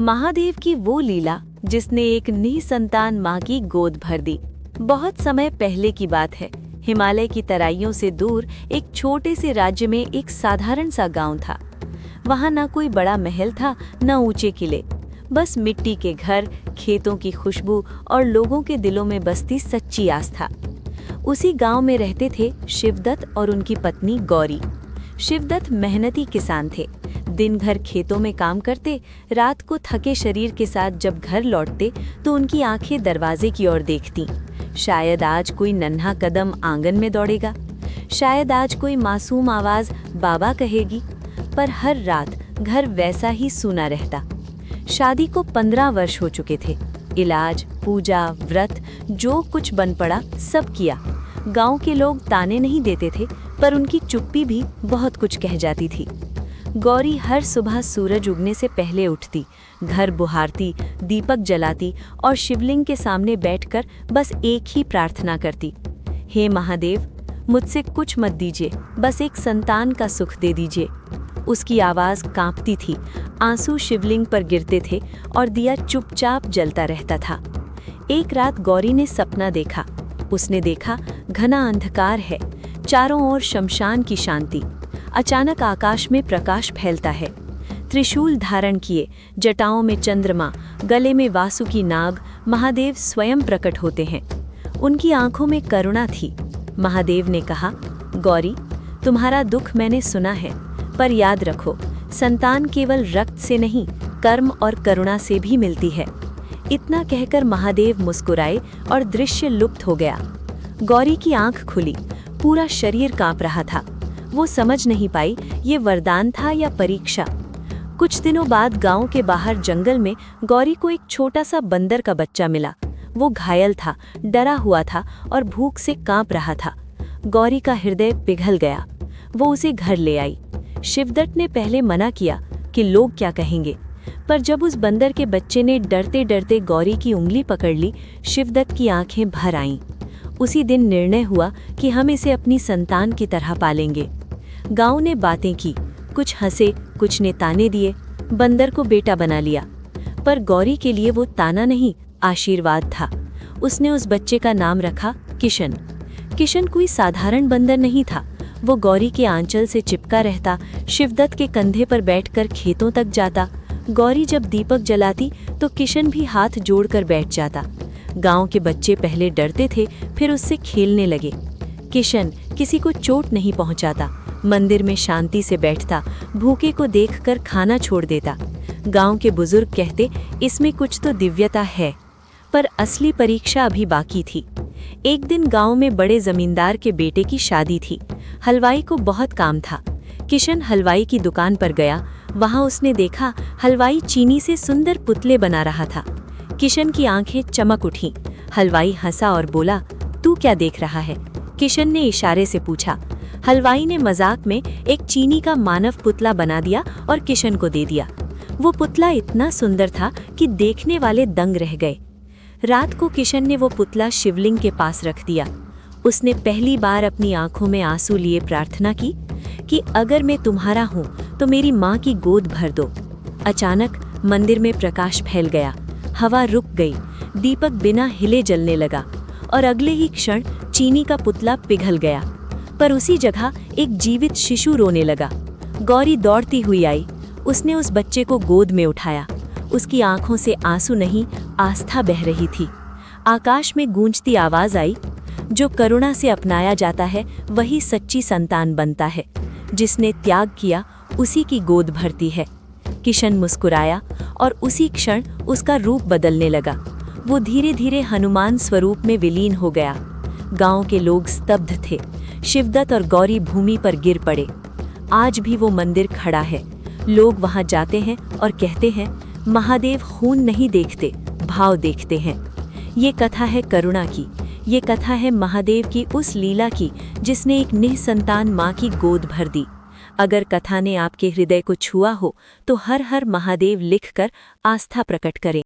महादेव की वो लीला जिसने एक निसंतान माँ की गोद भर दी। बहुत समय पहले की बात है। हिमालय की तराइयों से दूर एक छोटे से राज्य में एक साधारण सा गांव था। वहाँ न कोई बड़ा महल था, न ऊंचे किले, बस मिट्टी के घर, खेतों की खुशबू और लोगों के दिलों में बसती सच्ची आस्था। उसी गांव में रहते थे शिवदत्त और उनकी पत्नी गौरी। शिवदत्त मेहनती किसान थे। दिन भर खेतों में काम करते, रात को थके शरीर के साथ जब घर लौटते तो उनकी आंखें दरवाजे की ओर देखतीं। शायद आज कोई नन्हा कदम आंगन में दौड़ेगा, शायद आज कोई मासूम आवाज बाबा कहेगी, पर हर रात घर वैसा ही सूना रहता। शादी को 15 वर्ष हो चुके थे। इलाज, पूजा, व्रत, जो कुछ बन पड़ा सब किया। गांव के लोग ताने नहीं देते थे, पर उनकी चुप्पी भी बहुत कुछ कह जाती थी। गौरी हर सुबह सूरज उगने से पहले उठती, घर बुहारती, दीपक जलाती और शिवलिंग के सामने बैठकर बस एक ही प्रार्थना करती, हे महादेव, मुझसे कुछ मत दीजिए, बस एक संतान का सुख दे दीजिए। उसकी आवाज़ कांपती थी, आंसू शिवलिंग पर गिरते थे और दिया चुपचाप जलता रहता था। एक रात गौरी ने सपना देखा। उसने देखा घना अंधकार है, चारों ओर शमशान की शांति। अचानक आकाश में प्रकाश फैलता है। त्रिशूल धारण किए, जटाओं में चंद्रमा, गले में वासुकी नाग, महादेव स्वयं प्रकट होते हैं। उनकी आंखों में करुणा थी। महादेव ने कहा, गौरी, तुम्हारा दुख मैंने सुना है, पर याद रखो, संतान केवल रक्त से नहीं, कर्म और करुणा से भी मिलती है। इतना कहकर महादेव मुस्कुराए और दृश्य लुप्त हो गया। गौरी की आंख खुली, पूरा शरीर कांप रहा था। वो समझ नहीं पाई ये वरदान था या परीक्षा। कुछ दिनों बाद गांव के बाहर जंगल में गौरी को एक छोटा सा बंदर का बच्चा मिला। वो घायल था, डरा हुआ था और भूख से कांप रहा था। गौरी का हृदय पिघल गया। वो उसे घर ले आई। शिवदत्त ने पहले मना किया कि लोग क्या कहेंगे, पर जब उस बंदर के बच्चे ने डरते डरते गौरी की उंगली पकड़ ली, शिवदत्त की आंखें भर आईं। उसी दिन निर्णय हुआ कि हम इसे अपनी संतान की तरह पालेंगे। गांव ने बातें की, कुछ हंसे, कुछ ने ताने दिए। बंदर को बेटा बना लिया, पर गौरी के लिए वो ताना नहीं, आशीर्वाद था। उसने उस बच्चे का नाम रखा किशन। किशन कोई साधारण बंदर नहीं था। वो गौरी के आंचल से चिपका रहता, शिवदत्त के कंधे पर बैठकर खेतों तक जाता। गौरी जब दीपक जलाती तो किशन भी हाथ जोड़कर बैठ जाता। गांव के बच्चे पहले डरते थे, फिर उससे खेलने लगे। किशन किसी को चोट नहीं पहुंचाता, मंदिर में शांति से बैठता, भूखे को देखकर खाना छोड़ देता। गांव के बुजुर्ग कहते, इसमें कुछ तो दिव्यता है, पर असली परीक्षा अभी बाकी थी। एक दिन गांव में बड़े जमींदार के बेटे की शादी थी। हलवाई को बहुत काम था। किशन हलवाई की दुकान पर गया। वहां उसने देखा हलवाई चीनी से सुंदर पुतले बना रहा था। किशन की आंखें चमक उठीं। हलवाई हंसा और बोला, तू क्या देख रहा है? किशन ने इशारे से पूछा। हलवाई ने मजाक में एक चीनी का मानव पुतला बना दिया और किशन को दे दिया। वो पुतला इतना सुंदर था कि देखने वाले दंग रह गए। रात को किशन ने वो पुतला शिवलिंग के पास रख दिया। उसने पहली बार अपनी आंखों में आंसू लिए प्रार्थना की कि अगर मैं तुम्हारा हूँ तो मेरी माँ की गोद भर दो। अचानक मंदिर में प्रकाश फैल गया, हवा रुक गई, दीपक बिना हिले जलने लगा और अगले ही क्षण चीनी का पुतला पिघल गया। पर उसी जगह एक जीवित शिशु रोने लगा। गौरी दौड़ती हुई आई। उसने उस बच्चे को गोद में उठाया। उसकी आंखों से आंसू नहीं, आस्था बह रही थी। आकाश में गूंजती आवाज आई, जो करुणा से अपनाया जाता है वही सच्ची संतान बनता है। जिसने त्याग किया उसी की गोद भरती है। किशन मुस्कुराया और उसी क्षण उसका रूप बदलने लगा। वो धीरे धीरे हनुमान स्वरूप में विलीन हो गया। गांव के लोग स्तब्ध थे। शिवदत्त और गौरी भूमि पर गिर पड़े। आज भी वो मंदिर खड़ा है। लोग वहां जाते हैं और कहते हैं, महादेव खून नहीं देखते, भाव देखते हैं। ये कथा है करुणा की। ये कथा है महादेव की उस लीला की जिसने एक निसंतान माँ की गोद भर दी। अगर कथा ने आपके हृदय को छुआ हो तो हर हर महादेव लिखकर आस्था प्रकट करें।